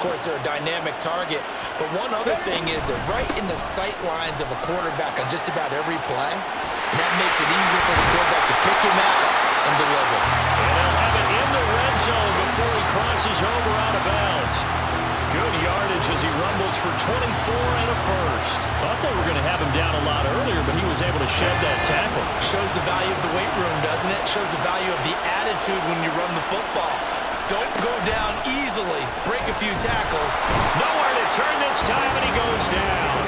course, they're a dynamic target. But one other thing is they're right in the sight lines of a quarterback on just about every play. And that makes it easier for the quarterback to pick him out and deliver. And they'll have it in the red zone before he crosses over out of bounds. Good yardage as he rumbles for 24 and a first. Thought they were going to have him down a lot earlier, but he was able to shed that tackle. Shows the value of the weight room, doesn't it? Shows the value of the attitude when you run the football. Don't go down easily. Break a few tackles. Nowhere to turn this time, and he goes down.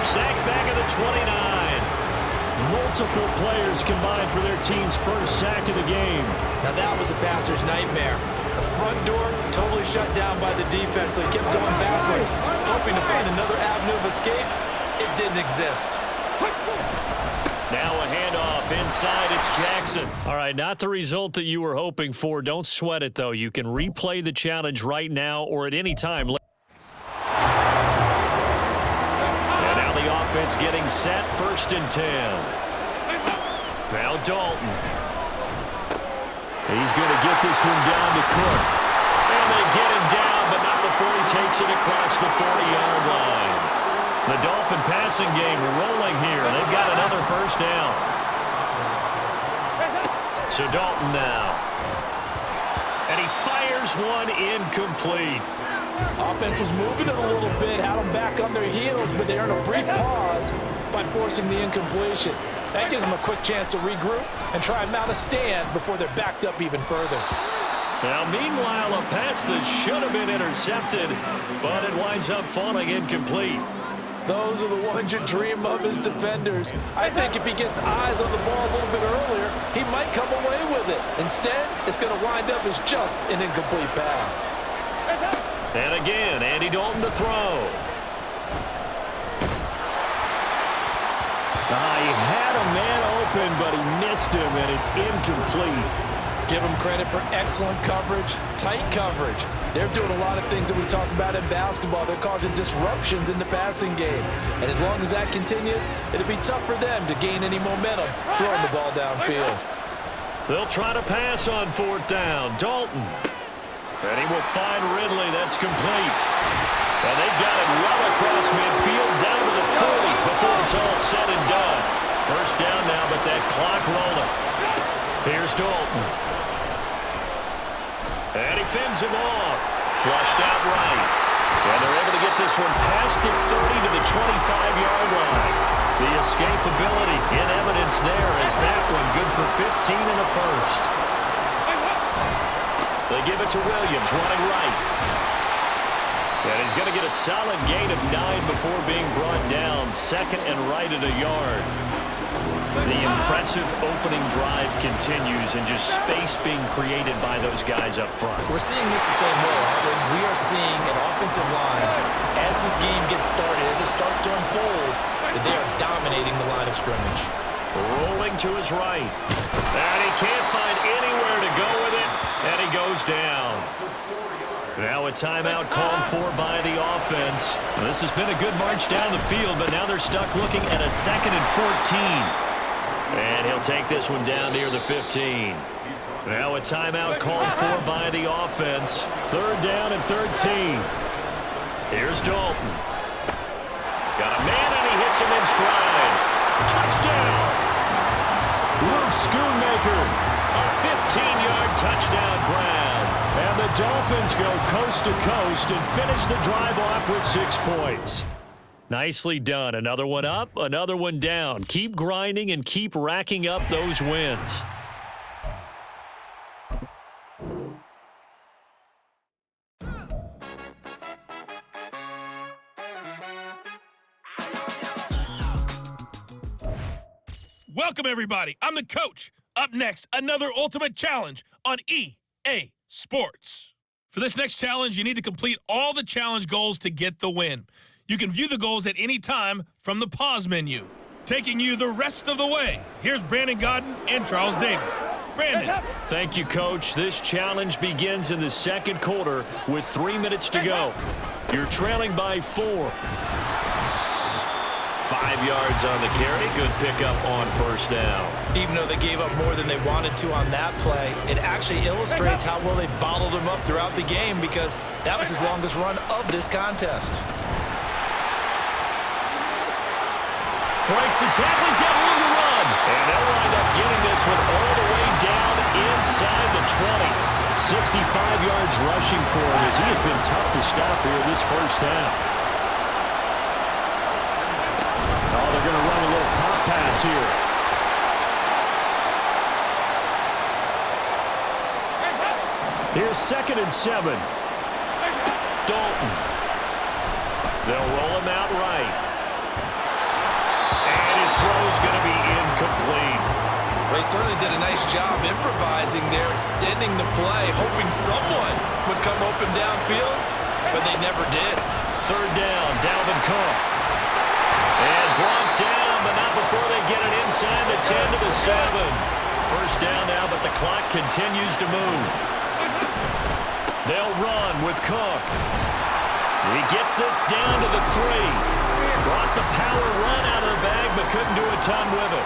Sacked back at the 29. Multiple players combined for their team's first sack of the game. Now that was a passer's nightmare. The front door totally shut down by the defense, so he kept going backwards, hoping to find another avenue of escape. It didn't exist. Now a handoff inside. It's Jackson. All right, not the result that you were hoping for. Don't sweat it, though. You can replay the challenge right now or at any time. And now the offense getting set. 1st and 10. Now Dalton. He's going to get this one down to Cook. And they get him down, but not before he takes it across the 40-yard line. The Dolphin passing game rolling here. They've got another first down. So Dalton now. And he fires one incomplete. Offense was moving it a little bit, had them back on their heels, but they earned a brief pause by forcing the incompletion. That gives them a quick chance to regroup and try and mount a stand before they're backed up even further. Now, meanwhile, a pass that should have been intercepted, but it winds up falling incomplete. Those are the ones you dream of as defenders. I think if he gets eyes on the ball a little bit earlier, he might come away with it. Instead, it's going to wind up as just an incomplete pass. And again, Andy Dalton to throw. He had a man open, but he missed him, and it's incomplete. Give them credit for excellent coverage, tight coverage. They're doing a lot of things that we talk about in basketball. They're causing disruptions in the passing game. And as long as that continues, it'll be tough for them to gain any momentum throwing the ball downfield. They'll try to pass on 4th down. Dalton. And he will find Ridley. That's complete. And they've got it well across midfield down to the 40 before it's all said and done. First down now, but that clock rolling. Here's Dalton. And he fends him off. Flushed out right. And they're able to get this one past the 30 to the 25-yard line. The escapability in evidence there as that one good for 15 in the first. They give it to Williams running right. And he's going to get a solid gain of 9 before being brought down. 2nd and right at a yard. The impressive opening drive continues and just space being created by those guys up front. We're seeing this the same way, aren't we? We are seeing an offensive line, as this game gets started, as it starts to unfold, that they are dominating the line of scrimmage. Rolling to his right. And he can't find anywhere to go with it, and he goes down. Now a timeout called for by the offense. This has been a good march down the field, but now they're stuck looking at a 2nd and 14. And he'll take this one down near the 15. Now a timeout called for by the offense. 3rd down and 13. Here's Dalton. Got a man, and he hits him in stride. Touchdown! Luke Schoonmaker. A 15-yard touchdown grab. And the Dolphins go coast to coast and finish the drive off with 6 points. Nicely done. Another one up, another one down. Keep grinding and keep racking up those wins. Welcome, everybody. I'm the coach. Up next, another ultimate challenge on EA Sports. For this next challenge, you need to complete all the challenge goals to get the win. You can view the goals at any time from the pause menu. Taking you the rest of the way, here's Brandon Godden and Charles Davis. Brandon. Thank you, Coach. This challenge begins in the 2nd quarter with 3 minutes to go. You're trailing by 4. 5 yards on the carry. Good pickup on first down. Even though they gave up more than they wanted to on that play, it actually illustrates how well they bottled him up throughout the game because that was his longest run of this contest. Breaks the tackle. He's got room to run. And they'll wind up getting this one all the way down inside the 20. 65 yards rushing for him as he has been tough to stop here this first half. Oh, they're going to run a little pop pass here. Here's 2nd and 7. Dalton. They'll roll him out right. And his throw is going to be incomplete. They certainly did a nice job improvising there, extending the play, hoping someone would come open downfield, but they never did. 3rd down, Dalvin Cook. And brought down, but not before they get it inside the 10 to the 7. First down now, but the clock continues to move. They'll run with Cook. He gets this down to the 3. Brought the power run out of the bag, but couldn't do a ton with it.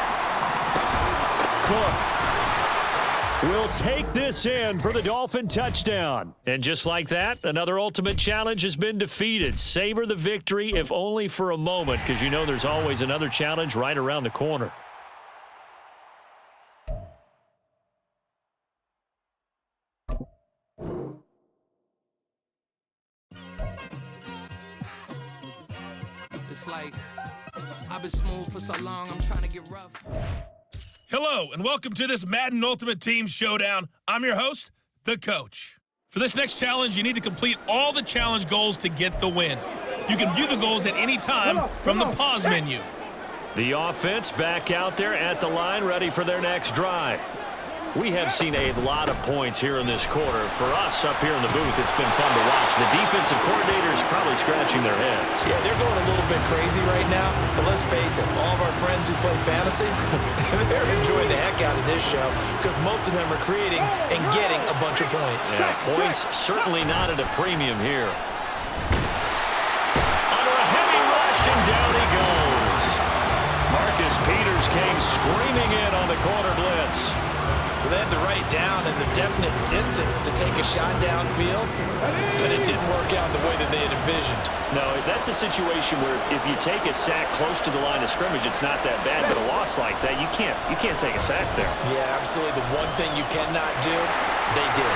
Cook will take this in for the Dolphin touchdown. And just like that, another ultimate challenge has been defeated. Savor the victory, if only for a moment, because you know there's always another challenge right around the corner. It's like, I've been smooth for so long, I'm trying to get rough. Hello, and welcome to this Madden Ultimate Team Showdown. I'm your host, the Coach. For this next challenge, you need to complete all the challenge goals to get the win. You can view the goals at any time from the pause menu. The offense back out there at the line, ready for their next drive. We have seen a lot of points here in this quarter. For us up here in the booth, it's been fun to watch. The defensive coordinators probably scratching their heads. Yeah, they're going a little bit crazy right now, but let's face it, all of our friends who play fantasy, they're enjoying the heck out of this show because most of them are creating and getting a bunch of points. Yeah, points certainly not at a premium here. Under a heavy rush, and down he goes. Marcus Peters came screaming in on the corner blitz. Well, they had the right down and the definite distance to take a shot downfield, but it didn't work out the way that they had envisioned. No, that's a situation where if you take a sack close to the line of scrimmage, it's not that bad, but a loss like that, you can't take a sack there. Yeah, absolutely. The one thing you cannot do, they did.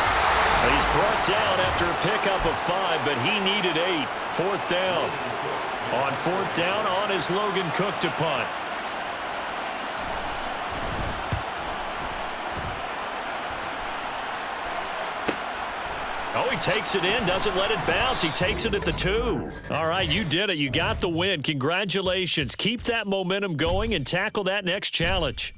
He's brought down after a pickup of 5, but he needed 8. 4th down. On 4th down, on is Logan Cook to punt. Oh, he takes it in, doesn't let it bounce. He takes it at the 2. All right, you did it. You got the win. Congratulations. Keep that momentum going and tackle that next challenge.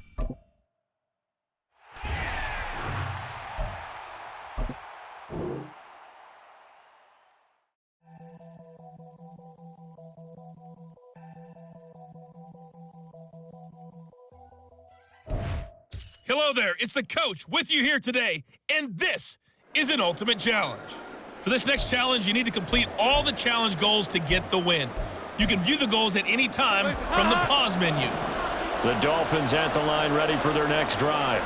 Hello there, it's the Coach with you here today, and this is an ultimate challenge. For this next challenge, you need to complete all the challenge goals to get the win. You can view the goals at any time from the pause menu. The Dolphins at the line, ready for their next drive.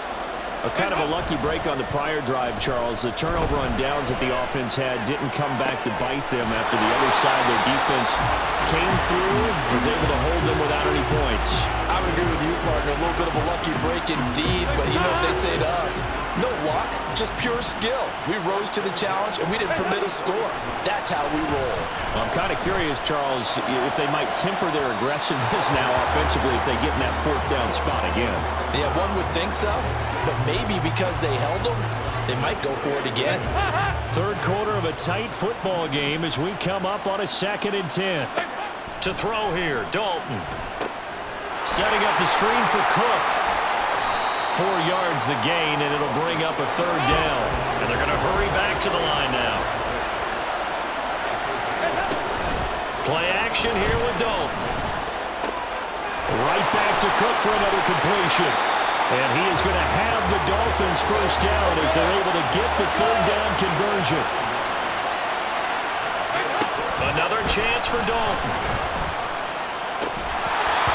A kind of a lucky break on the prior drive, Charles. The turnover on downs that the offense had didn't come back to bite them after the other side. Their defense came through, was able to hold them without any points. I would agree with you, partner. A little bit of a lucky break indeed, but you know what they'd say to us? No luck, just pure skill. We rose to the challenge, and we didn't permit a score. That's how we roll. Well, I'm kind of curious, Charles, if they might temper their aggressiveness now offensively if they get in that 4th down spot again. Yeah, one would think so, but maybe because they held them, they might go for it again. 3rd quarter of a tight football game as we come up on a 2nd and 10. To throw here, Dalton. Setting up the screen for Cook. 4 yards the gain, and it'll bring up a 3rd down. And they're going to hurry back to the line now. Play action here with Dalton. Right back to Cook for another completion. And he is going to have the Dolphins' first down as they're able to get the 3rd down conversion. Another chance for Dalton.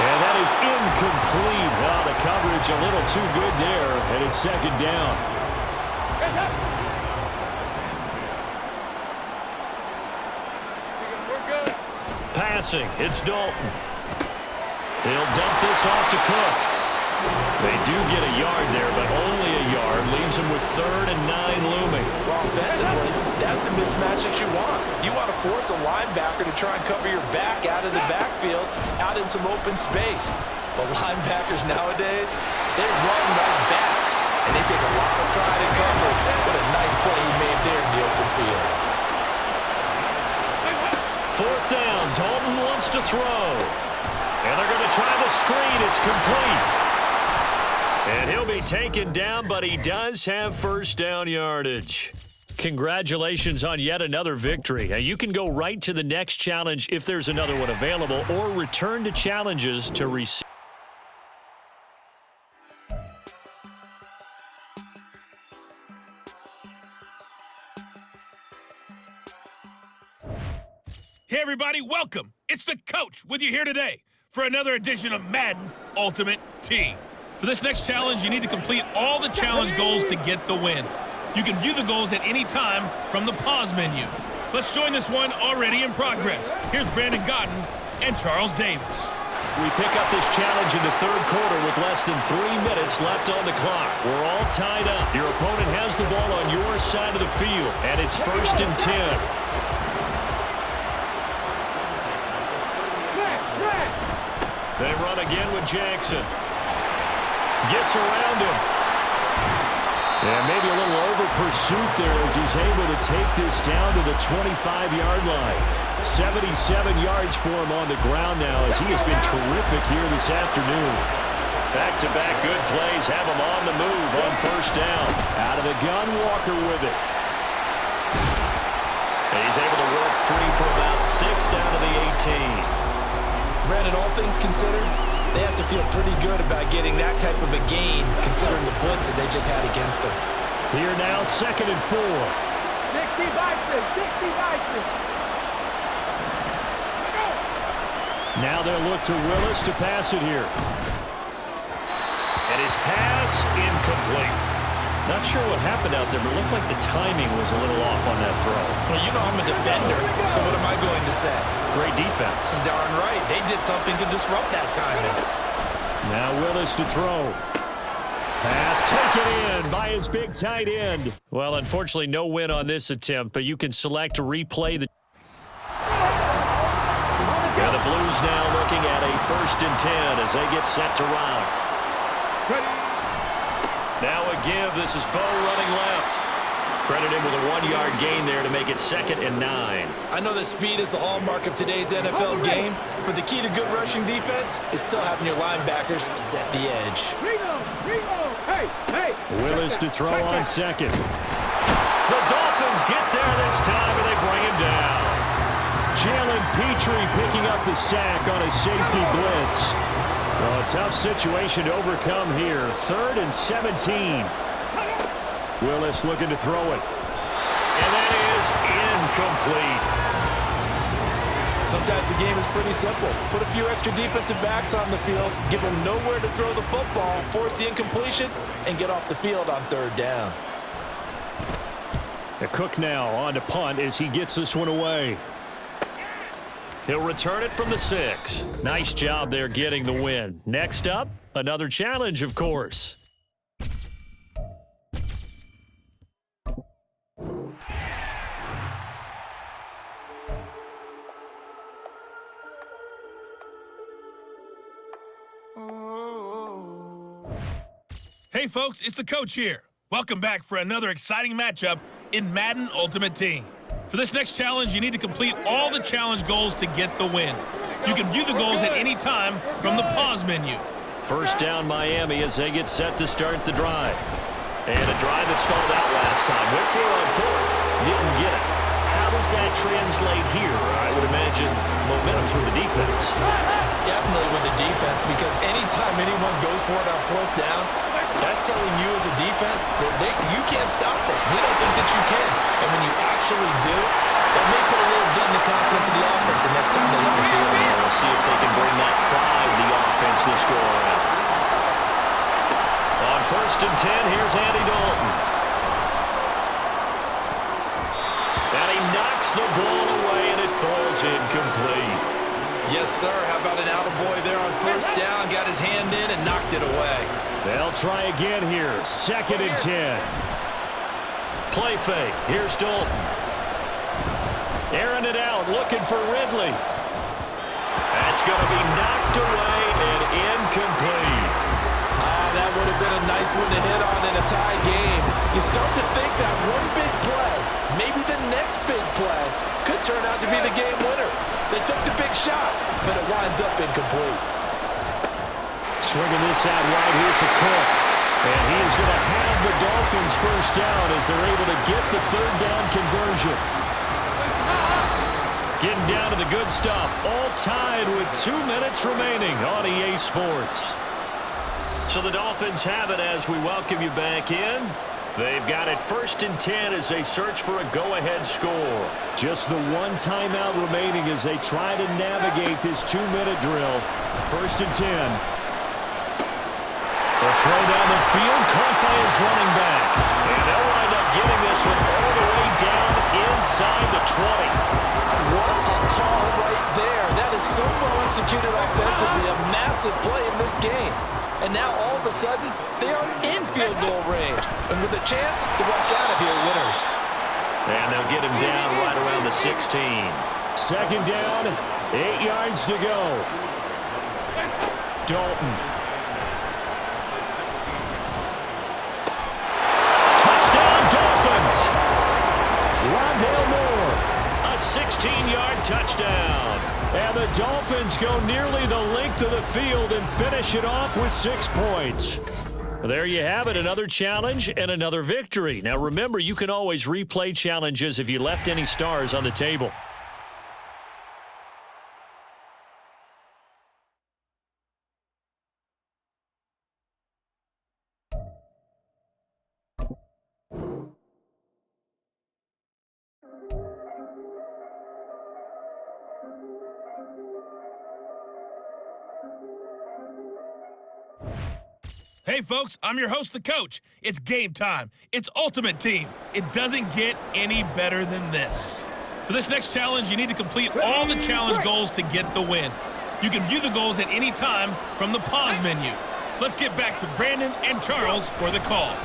And that is incomplete. Oh, the coverage a little too good there, and it's second down. Passing, it's Dalton. He'll dump this off to Cook. They do get a yard there, but only a yard. Leaves him with 3rd and 9 looming. Well, offensively, that's the mismatch that you want. You want to force a linebacker to try and cover your back out of the backfield, out in some open space. But linebackers nowadays, they run like backs, and they take a lot of pride in coverage. What a nice play he made there in the open field. 4th down, Dalton wants to throw. And they're going to try the screen. It's complete. And he'll be taken down, but he does have first down yardage. Congratulations on yet another victory. Now, you can go right to the next challenge if there's another one available, or return to challenges to receive. Hey, everybody, welcome. It's the coach with you here today for another edition of Madden Ultimate Team. For this next challenge, you need to complete all the challenge goals to get the win. You can view the goals at any time from the pause menu. Let's join this one already in progress. Here's Brandon Godden and Charles Davis. We pick up this challenge in the 3rd quarter with less than 3 minutes left on the clock. We're all tied up. Your opponent has the ball on your side of the field, and it's 1st and 10. They run again with Jackson. Gets around him. And maybe a little over pursuit there as he's able to take this down to the 25-yard line. 77 yards for him on the ground now as he has been terrific here this afternoon. Back-to-back good plays have him on the move on 1st down. Out of the gun, Walker with it. And he's able to work free for about 6 down to the 18. Brandon, all things considered, they have to feel pretty good about getting that type of a gain, considering the blitz that they just had against them. Here now, 2nd and 4. 60 Bison, 60 Bison. Now they'll look to Willis to pass it here. And his pass incomplete. Not sure what happened out there, but it looked like the timing was a little off on that throw. Well, you know I'm a defender, so what am I going to say? Great defense. Darn right. They did something to disrupt that timing. Now Willis to throw. Pass taken in by his big tight end. Well, unfortunately, no win on this attempt, but you can select to replay the... Yeah, the Blues now looking at a 1st and 10 as they get set to run. Now a give. This is Bo running left. Credit him with a 1-yard gain there to make it 2nd and 9. I know that speed is the hallmark of today's NFL game, but the key to good rushing defense is still having your linebackers set the edge. Hey. Willis to throw on 2nd. The Dolphins get there this time, and they bring him down. Jalen Petrie picking up the sack on a safety blitz. Well, a tough situation to overcome here. 3rd and 17. Willis looking to throw it. And that is incomplete. Sometimes the game is pretty simple. Put a few extra defensive backs on the field, give them nowhere to throw the football, force the incompletion, and get off the field on 3rd down. The Cook now on to punt as he gets this one away. He'll return it from the 6. Nice job there getting the win. Next up, another challenge, of course. Hey, folks, it's the coach here. Welcome back for another exciting matchup in Madden Ultimate Team. For this next challenge, you need to complete all the challenge goals to get the win. You can view the goals at any time from the pause menu. 1st down Miami as they get set to start the drive. And a drive that stalled out last time. Went for it on 4th. Didn't get it. How does that translate here? I would imagine momentum's with the defense. Definitely with the defense, because anytime anyone goes for it on 4th down, that's telling you as a defense that you can't stop this. We don't think that you can. And when you actually do, that may put a little dent in the confidence of the offense the next time they hit the field. We'll see if they can bring that pride the offense the score out. On 1st and 10, here's Andy Dalton. And he knocks the ball away, and it falls incomplete. Yes, sir. How about an attaboy there on 1st down? Got his hand in and knocked it away. They'll try again here. 2nd and 10. Play fake. Here's Dalton. Airing it out, looking for Ridley. That's going to be knocked away and incomplete. That would have been a nice one to hit on in a tie game. You start to think that one big play, maybe the next big play, could turn out to be the game winner. They took the big shot, but it winds up incomplete. Swinging this out wide here for Cook. And he is going to have the Dolphins 1st down as they're able to get the 3rd down conversion. Getting down to the good stuff. All tied with 2 minutes remaining on EA Sports. So the Dolphins have it as we welcome you back in. They've got it 1st and 10 as they search for a go-ahead score. Just the one timeout remaining as they try to navigate this 2-minute drill. 1st and 10. A throw down the field, caught by his running back. And they'll wind up getting this one all the way down inside the 20. What a call right there. That is so well executed offensively. A massive play in this game. And now all of a sudden, they are in field goal range. And with a chance to walk out of here winners. And they'll get him down right around the 16. 2nd down, 8 yards to go. Dalton. Touchdown Dolphins. Rondale Moore. A 16-yard touchdown. And the Dolphins go nearly the length of the field and finish it off with 6 points. There you have it, another challenge and another victory. Now remember, you can always replay challenges if you left any stars on the table. Hey, folks, I'm your host, the coach. It's game time. It's Ultimate Team. It doesn't get any better than this. For this next challenge, you need to complete all the challenge goals to get the win. You can view the goals at any time from the pause menu. Let's get back to Brandon and Charles for the call.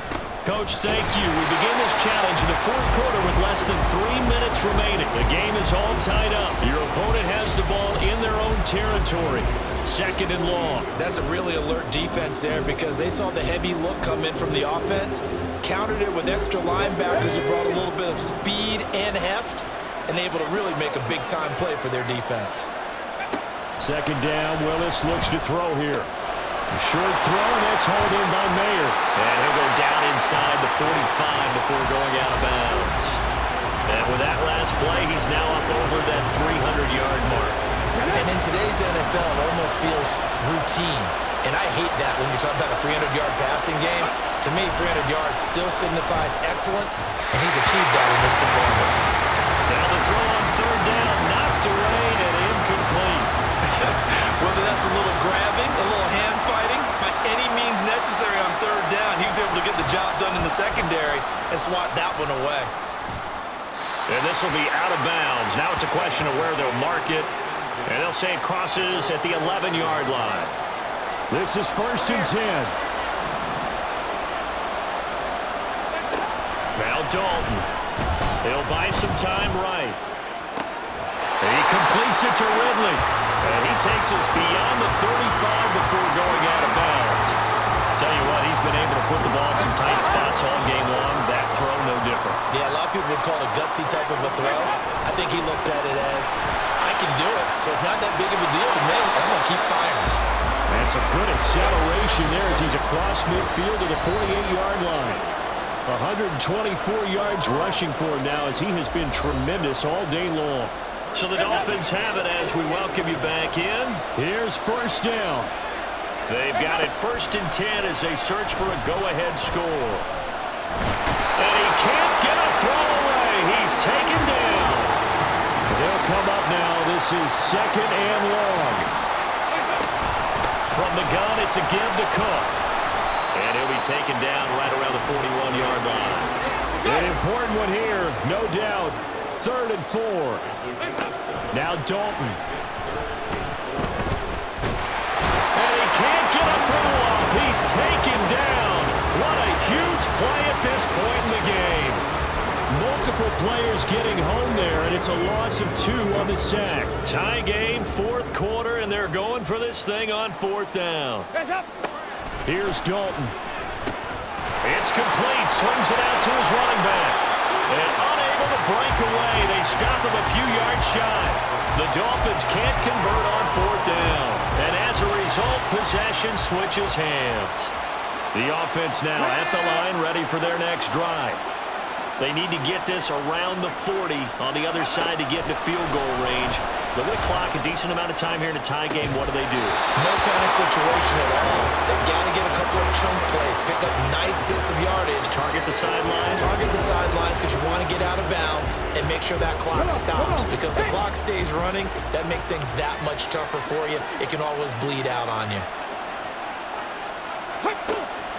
Coach, thank you. We begin this challenge in the 4th quarter with less than 3 minutes remaining. The game is all tied up. Your opponent has the ball in their own territory. 2nd and long. That's a really alert defense there because they saw the heavy look come in from the offense, countered it with extra linebackers who brought a little bit of speed and heft, and able to really make a big-time play for their defense. 2nd down, Willis looks to throw here. A short throw, and that's hauled in by Mayer. And he'll go down inside the 45 before going out of bounds. And with that last play, he's now up over that 300-yard mark. And in today's NFL, it almost feels routine. And I hate that when you talk about a 300-yard passing game. To me, 300 yards still signifies excellence, and he's achieved that in this performance. Now the throw on 3rd down, knocked away and incomplete. Whether that's a little grabbing, a little hand fighting, by any means necessary on 3rd down, he was able to get the job done in the secondary and swat that one away. And this will be out of bounds. Now it's a question of where they'll mark it. And they'll say it crosses at the 11-yard line. This is 1st and 10. Now Dalton. He'll buy some time right. And he completes it to Ridley. And he takes us beyond the 35 before going out of bounds. Tell you what, he's been able to put the ball in some tight spots all game long. That throw, no different. Yeah, a lot of people would call it a gutsy type of a throw. I think he looks at it as, I can do it, so it's not that big of a deal to me. I'm going to keep firing. That's a good acceleration there as he's across midfield to the 48-yard line. 124 yards rushing for him now as he has been tremendous all day long. So the Dolphins have it as we welcome you back in. Here's 1st down. They've got it 1st and 10 as they search for a go-ahead score. And he can't get a throw away. He's taken down. They'll come up now. This is 2nd and long. From the gun, it's a give to Cook. And he'll be taken down right around the 41-yard line. An important one here, no doubt. 3rd and 4. Now Dalton. And he can't get a throw off. He's taken down. What a huge play at this point in the game. Multiple players getting home there, and it's a loss of 2 on the sack. Tie game, 4th quarter, and they're going for this thing on 4th down. Here's Dalton. It's complete. Swings it out to his running back. And unable to break away. They stop him a few yards shy. The Dolphins can't convert on 4th down. And as a result, possession switches hands. The offense now at the line, ready for their next drive. They need to get this around the 40 on the other side to get into field goal range. But with a clock, a decent amount of time here in a tie game, what do? No panic situation at all. They've got to get a couple of chunk plays, pick up nice bits of yardage. Target the sidelines. Target the sidelines because you want to get out of bounds and make sure that clock stops. Because if the clock stays running, that makes things that much tougher for you. It can always bleed out on you.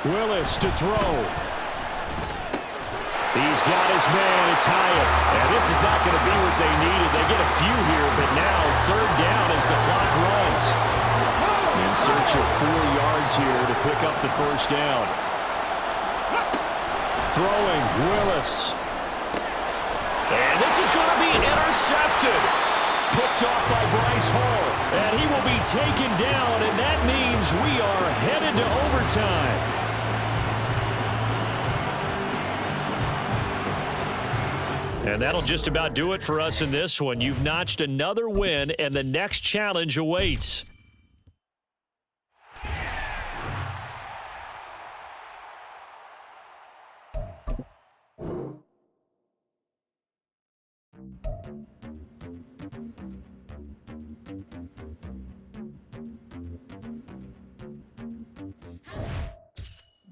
Willis to throw. He's got his man. It's Hyatt. And this is not going to be what they needed. They get a few here, but now 3rd down as the clock runs. In search of 4 yards here to pick up the 1st down. Throwing, Willis. And this is going to be intercepted. Picked off by Bryce Hall. And he will be taken down, and that means we are headed to overtime. And that'll just about do it for us in this one. You've notched another win, and the next challenge awaits.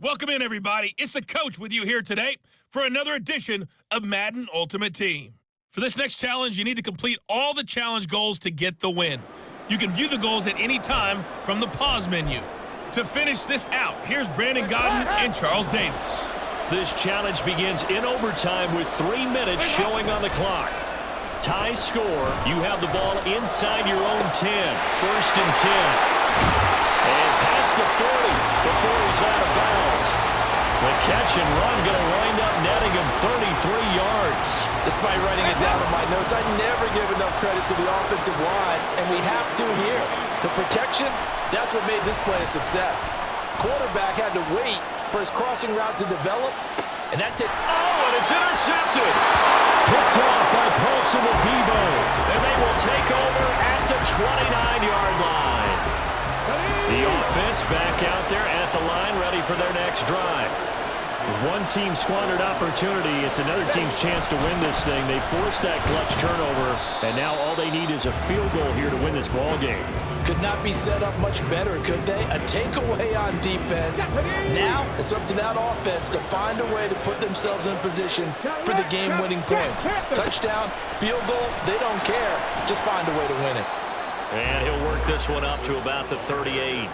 Welcome in, everybody. It's the coach with you here today for another edition of Madden Ultimate Team. For this next challenge, you need to complete all the challenge goals to get the win. You can view the goals at any time from the pause menu. To finish this out, here's Brandon Godden and Charles Davis. This challenge begins in overtime with 3 minutes showing on the clock. Tie score, you have the ball inside your own 10. 1st and 10. And past the 40 before he's out of bounds. The catch and run going to wind up netting him 33 yards. Despite writing it down in my notes, I never give enough credit to the offensive line, and we have to here. The protection, that's what made this play a success. Quarterback had to wait for his crossing route to develop, and that's it. Oh, and it's intercepted. Picked off by Paulson and Debo, and they will take over at the 29-yard line. The offense back out there at the line, ready for their next drive. One team squandered opportunity. It's another team's chance to win this thing. They forced that clutch turnover, and now all they need is a field goal here to win this ball game. Could not be set up much better, could they? A takeaway on defense. Now it's up to that offense to find a way to put themselves in position for the game-winning points. Touchdown, field goal, they don't care. Just find a way to win it. And he'll work this one up to about the 38.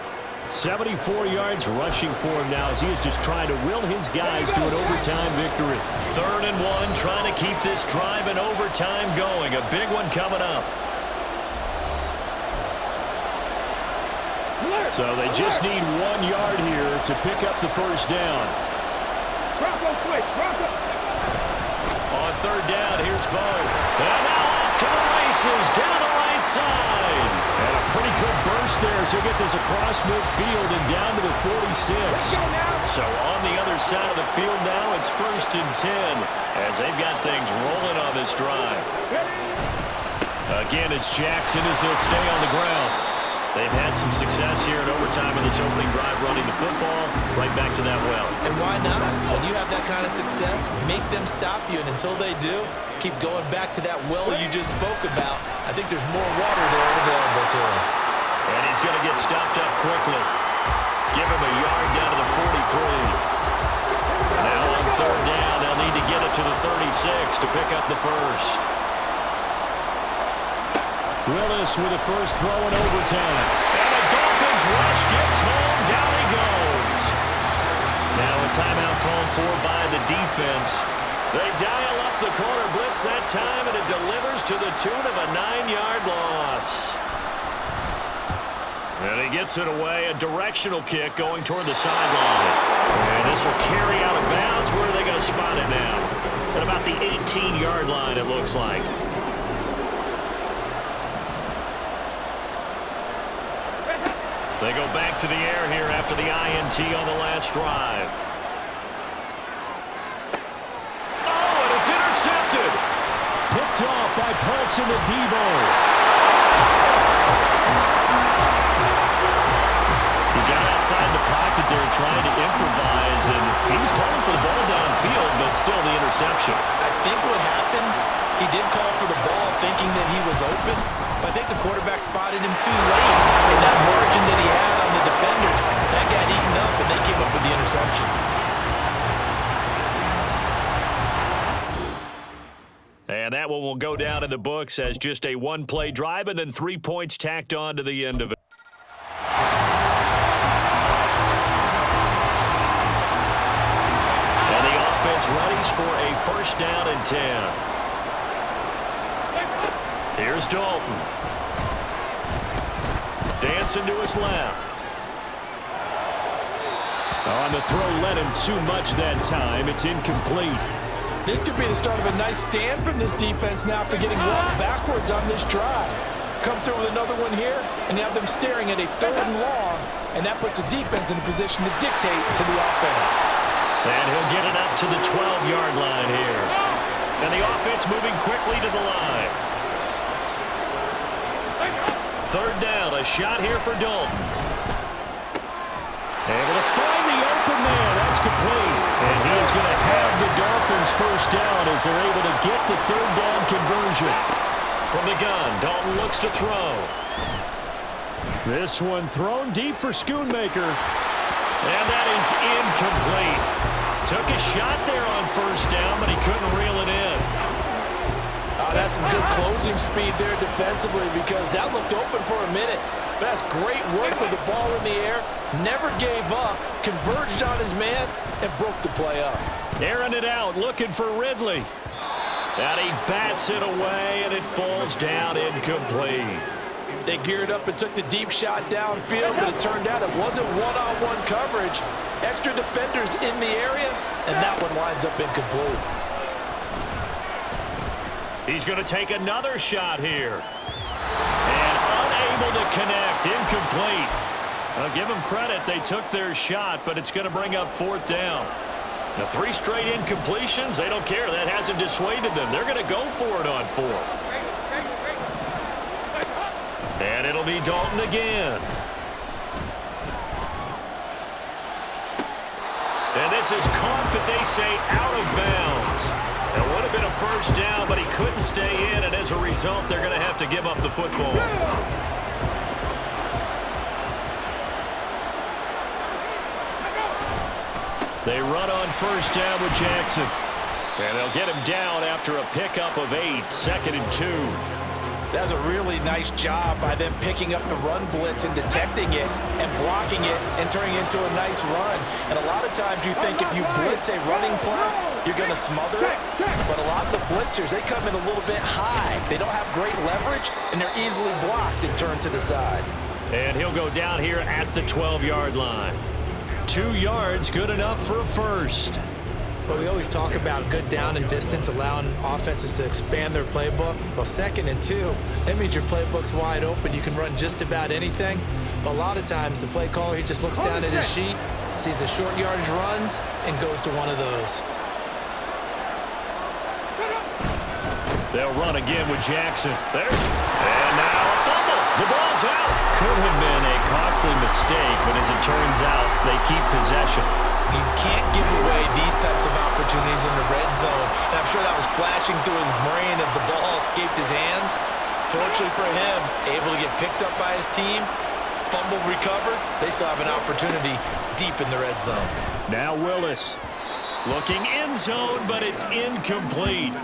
74 yards rushing for him now as he is just trying to will his guys to an overtime victory. 3rd and 1, trying to keep this drive in overtime going. A big one coming up. So they just need 1 yard here to pick up the 1st down. On 3rd down, here's Bo. And now off to the races, down the right side. And a pretty good burst there as he'll get this across midfield and down to the 46. So on the other side of the field now, it's 1st and 10 as they've got things rolling on this drive. Again, it's Jackson as he'll stay on the ground. They've had some success here in overtime in this opening drive running the football right back to that well. And why not? When you have that kind of success, make them stop you. And until they do, keep going back to that well you just spoke about. I think there's more water there available to him. And he's going to get stopped up quickly. Give him a yard down to the 43. Now on 3rd down, they'll need to get it to the 36 to pick up the 1st. Willis with the first throw in overtime. And the Dolphins rush gets home. Down he goes. Now a timeout called for by the defense. They dial up the corner blitz that time, and it delivers to the tune of a 9-yard loss. And he gets it away, a directional kick going toward the sideline. And this will carry out of bounds. Where are they going to spot it now? At about the 18-yard line, it looks like. They go back to the air here after the INT on the last drive. Oh, and it's intercepted. Picked off by Paulson Adebo. He got outside the pocket there trying to improvise, and he was calling for the ball downfield, but still the interception. I think what happened, he did call for the ball thinking that he was open, but I think the quarterback spotted him too late. And that margin that he had on the defenders, that got eaten up, and they came up with the interception. And that one will go down in the books as just a one-play drive and then 3 points tacked on to the end of it. And the offense readies for a first down and 10. Here's Dalton. Dancing to his left. On the throw, led him too much that time. It's incomplete. This could be the start of a nice stand from this defense now after getting walked backwards on this drive. Come through with another one here, and you have them staring at a 3rd and long, and that puts the defense in a position to dictate to the offense. And he'll get it up to the 12-yard line here. And the offense moving quickly to the line. 3rd down, a shot here for Dalton. Able to find the open man. That's complete. And he is going to have the Dolphins first down as they're able to get the 3rd down conversion. From the gun, Dalton looks to throw. This one thrown deep for Schoonmaker. And that is incomplete. Took a shot there on first down, but he couldn't reel it in. Oh, that's some good closing speed there defensively because that looked open for a minute. But that's great work with the ball in the air. Never gave up, converged on his man, and broke the play up. Airing it out, looking for Ridley. And he bats it away, and it falls down incomplete. They geared up and took the deep shot downfield, but it turned out it wasn't one-on-one coverage. Extra defenders in the area, and that one winds up incomplete. He's going to take another shot here. And unable to connect, incomplete. I'll give them credit, they took their shot, but it's going to bring up 4th down. The 3 straight incompletions, they don't care. That hasn't dissuaded them. They're going to go for it on 4th. And it'll be Dalton again. And this is caught, but they say out of bounds. It would have been a first down, but he couldn't stay in, and as a result, they're going to have to give up the football. They run on first down with Jackson. And they'll get him down after a pickup of 8, 2nd and 2. That's a really nice job by them picking up the run blitz and detecting it and blocking it and turning it into a nice run. And a lot of times you think if you blitz a running play, you're going to smother it. But a lot of the blitzers, they come in a little bit high. They don't have great leverage, and they're easily blocked and turned to the side. And he'll go down here at the 12-yard line. 2 yards, good enough for a first. But we always talk about good down and distance, allowing offenses to expand their playbook. Well, 2nd and 2, that means your playbook's wide open. You can run just about anything. But a lot of times, the play caller, he just looks down at his sheet, sees the short yardage runs, and goes to one of those. They'll run again with Jackson. And now a fumble. The ball's out. Could have been a costly mistake, but as it turns out, they keep possession. You can't give away these types of opportunities in the red zone. And I'm sure that was flashing through his brain as the ball escaped his hands. Fortunately for him, able to get picked up by his team, fumble recovered. They still have an opportunity deep in the red zone. Now Willis looking end zone, but it's incomplete.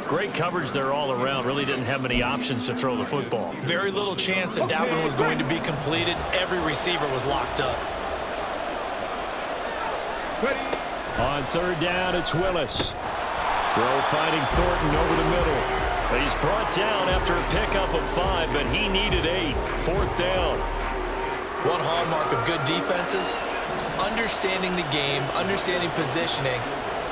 Great coverage there all around. Really didn't have many options to throw the football. Very little chance that that one was going to be completed. Every receiver was locked up. On third down, it's Willis. Throw finding Thornton over the middle. He's brought down after a pickup of 5, but he needed 8. Fourth down. One hallmark of good defenses is understanding the game, understanding positioning,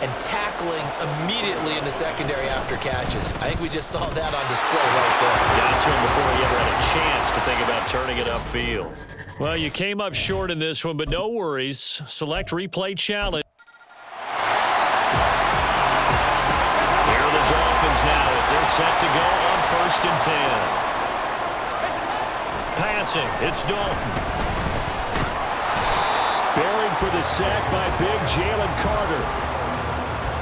and tackling immediately in the secondary after catches. I think we just saw that on display right there. Got to him before he ever had a chance to think about turning it upfield. Well, you came up short in this one, but no worries. Select replay challenge. Here are the Dolphins now as they're set to go on 1st and 10. Passing, it's Dalton. Buried for the sack by big Jalen Carter.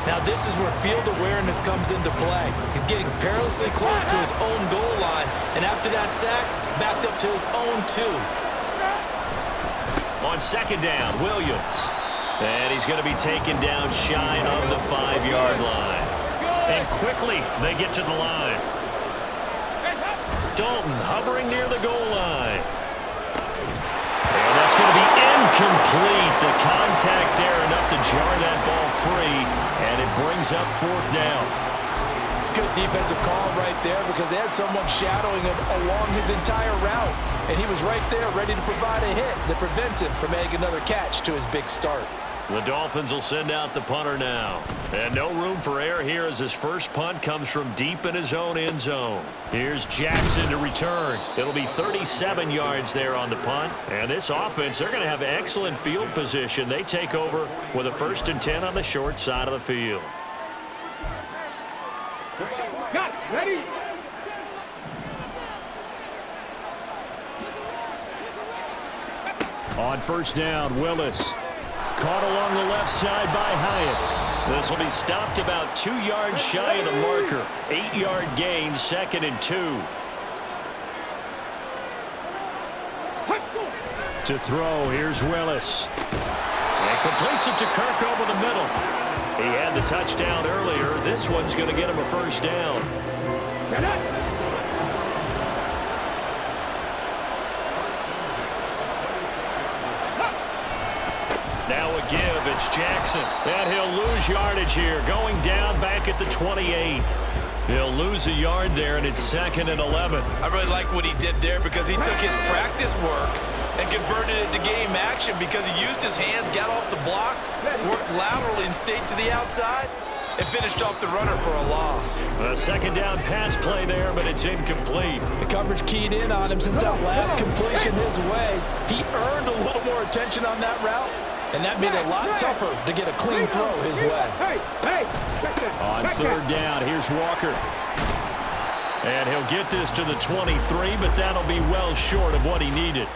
Now this is where field awareness comes into play. He's getting perilously close to his own goal line, and after that sack, backed up to his own 2. On 2nd down, Williams. And he's going to be taken down shy of the 5-yard line. And quickly, they get to the line. Dalton hovering near the goal line. And that's going to be incomplete. The contact there enough to jar that ball free, and it brings up 4th down. Good defensive call right there because they had someone shadowing him along his entire route, and he was right there ready to provide a hit that prevents him from making another catch to his big start. The Dolphins will send out the punter now. And no room for error here as his first punt comes from deep in his own end zone. Here's Jackson to return. It'll be 37 yards there on the punt. And this offense, they're going to have excellent field position. They take over with a 1st and 10 on the short side of the field. Got ready. On 1st down, Willis. Caught along the left side by Hyatt. This will be stopped about 2 yards shy of the marker. 8-yard gain, 2nd and 2. To throw, here's Willis. And completes it to Kirk over the middle. He had the touchdown earlier. This one's going to get him a 1st down. Now a give, it's Jackson. And he'll lose yardage here, going down back at the 28. He'll lose a yard there, and it's 2nd and 11. I really like what he did there because he took his practice work and converted it to game action because he used his hands, got off the block, worked laterally and stayed to the outside, and finished off the runner for a loss. A 2nd down pass play there, but it's incomplete. The coverage keyed in on him since that last completion his way. He earned a little more attention on that route, and that made it a lot tougher to get a clean throw his way. On 3rd down, here's Walker. And he'll get this to the 23, but that'll be well short of what he needed.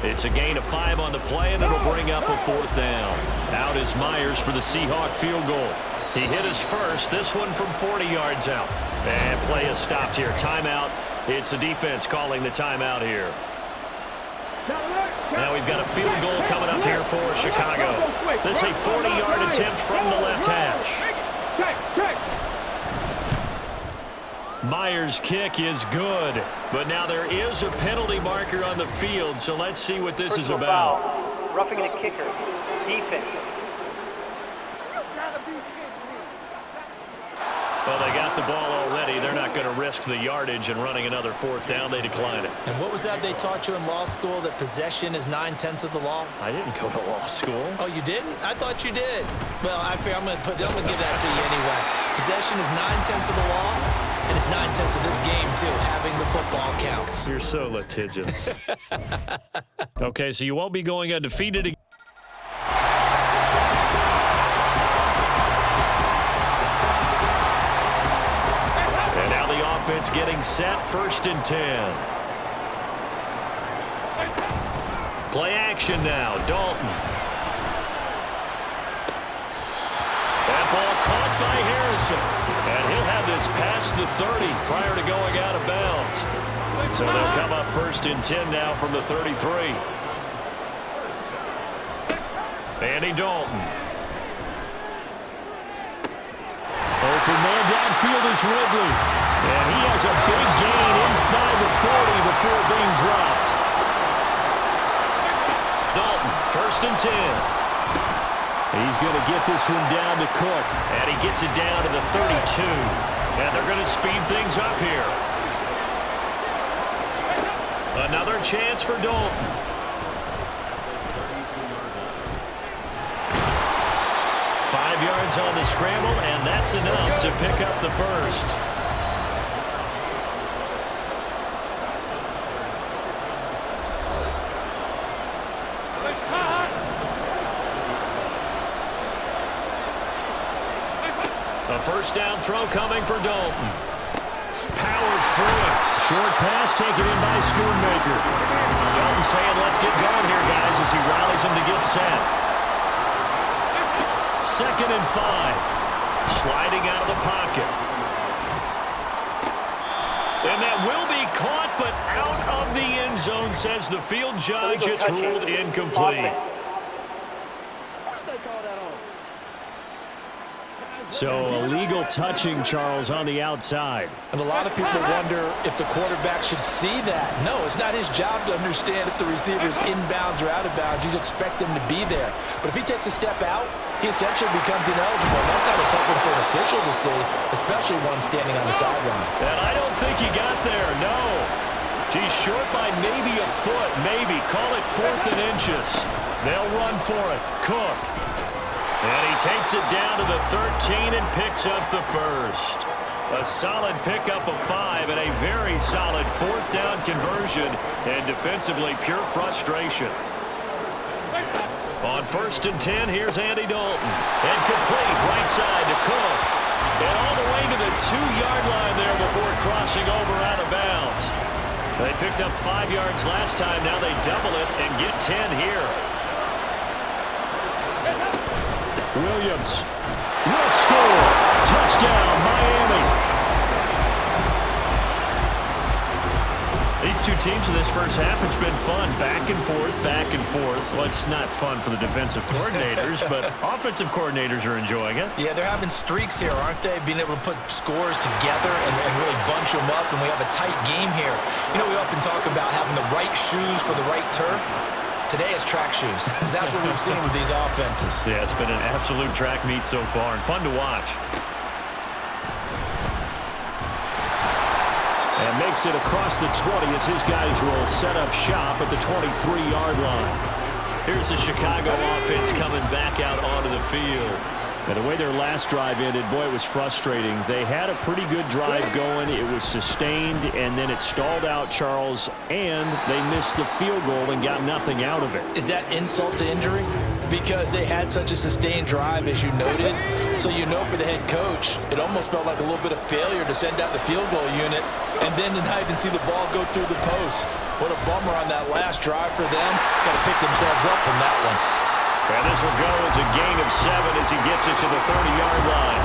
It's a gain of 5 on the play, and it'll bring up a 4th down. Out is Myers for the Seahawk field goal. He hit his first, this one from 40 yards out. And play is stopped here. Timeout. It's the defense calling the timeout here. Now we've got a field goal coming up here for Chicago. This is a 40-yard attempt from the left hash. Myers' kick is good, but now there is a penalty marker on the field, so let's see what this is about. Foul. Roughing the kicker. Defense. Well, they got the ball already. They're not going to risk the yardage and running another 4th down. They decline it. And what was that they taught you in law school, that possession is 9/10 of the law? I didn't go to law school. Oh, you didn't? I thought you did. Well, I'm going to give that to you anyway. Possession is 9/10 of the law, and it's 9/10 of this game, too. Having the football counts. You're so litigious. Okay, so you won't be going undefeated again. Offense getting set, 1st and 10. Play action now, Dalton. That ball caught by Harrison. And he'll have this past the 30 prior to going out of bounds. So they'll come up 1st and 10 now from the 33. Andy Dalton. Open man down downfield is Ridley. And he has a big gain inside the 40 before being dropped. Dalton, 1st and 10. He's going to get this one down to Cook. And he gets it down to the 32. And they're going to speed things up here. Another chance for Dalton. 5 yards on the scramble, and that's enough to pick up the first. A first down throw coming for Dalton. Powers through it. Short pass taken in by Schoonmaker. Dalton saying, let's get going here, guys, as he rallies him to get set. 2nd and 5. Sliding out of the pocket. And that will be caught, but out of the end zone, says the field judge. It's ruled incomplete. So illegal touching, Charles, on the outside. And a lot of people wonder if the quarterback should see that. No, it's not his job to understand if the receiver's inbounds or out of bounds. You expect him to be there. But if he takes a step out, he essentially becomes ineligible. That's not a tough one for an official to see, especially one standing on the sideline. And I don't think he got there, no. He's short by maybe a foot, maybe. Call it 4th and inches. They'll run for it. Cook. And he takes it down to the 13 and picks up the first. A solid pickup of 5 and a very solid 4th down conversion. And defensively, pure frustration. On 1st and 10, here's Andy Dalton. And complete right side to Cook. And all the way to the 2-yard line there before crossing over out of bounds. They picked up 5 yards last time. Now they double it and get 10 here. Williams will score. Touchdown, Miami. These two teams in this first half, it's been fun. Back and forth, back and forth. Well, it's not fun for the defensive coordinators, but offensive coordinators are enjoying it. Yeah, they're having streaks here, aren't they? Being able to put scores together and really bunch them up, and we have a tight game here. You know, we often talk about having the right shoes for the right turf. Today is track shoes. That's what we've seen with these offenses. Yeah, it's been an absolute track meet so far and fun to watch. And makes it across the 20 as his guys will set up shop at the 23-yard line. Here's the Chicago offense coming back out onto the field. And the way their last drive ended, boy, it was frustrating. They had a pretty good drive going. It was sustained, and then it stalled out, Charles, and they missed the field goal and got nothing out of it. Is that insult to injury? Because they had such a sustained drive, as you noted. So you know for the head coach, it almost felt like a little bit of failure to send out the field goal unit and then tonight and see the ball go through the post. What a bummer on that last drive for them. Got to pick themselves up from that one. And this will go as a gain of 7 as he gets it to the 30-yard line.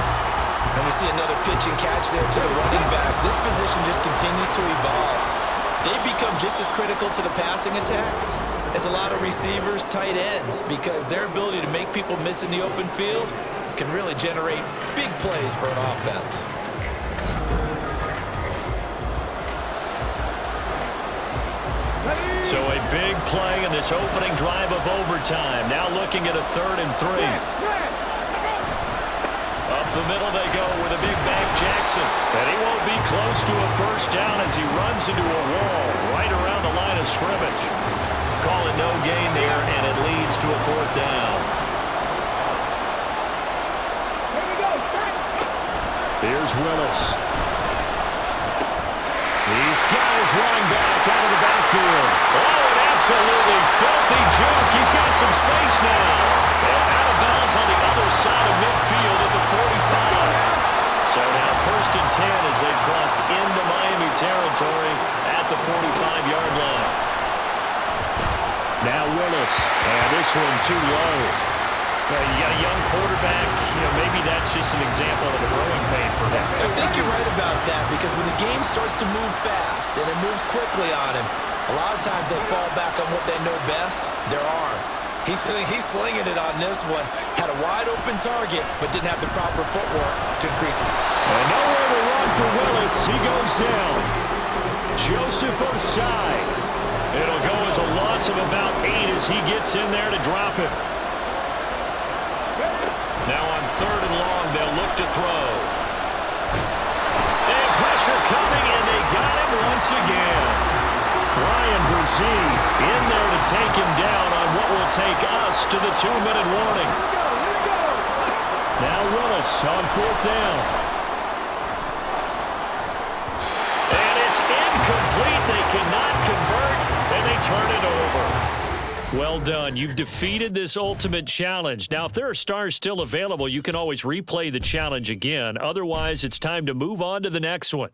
And we see another pitch and catch there to the running back. This position just continues to evolve. They become just as critical to the passing attack as a lot of receivers, tight ends, because their ability to make people miss in the open field can really generate big plays for an offense. So a big play in this opening drive of overtime. Now looking at a 3rd and 3. Up the middle they go with a big back Jackson. And he won't be close to a first down as he runs into a wall right around the line of scrimmage. Call it no gain there, and it leads to a 4th down. Here's Willis. These guys running back out of the backfield. Oh, an absolutely filthy juke. He's got some space now. And out of bounds on the other side of midfield at the 45. So now 1st and 10 as they've crossed into Miami territory at the 45-yard line. Now Willis. And this one too low. You got a young quarterback, maybe that's just an example of a growing pain for him. I think you're right about that, because when the game starts to move fast and it moves quickly on him, a lot of times they fall back on what they know best, their arm. He's slinging it on this one. Had a wide-open target, but didn't have the proper footwork to increase his... And nowhere to run for Willis. He goes down. Joseph Osai. It'll go as a loss of about 8 as he gets in there to drop it. Now on 3rd and long, they'll look to throw. And pressure coming, and they got him once again. Brian Brzee in there to take him down on what will take us to the 2-minute warning. Now Willis on 4th down. And it's incomplete. They cannot convert, and they turn it over. Well done. You've defeated this ultimate challenge. Now, if there are stars still available, you can always replay the challenge again. Otherwise, it's time to move on to the next one.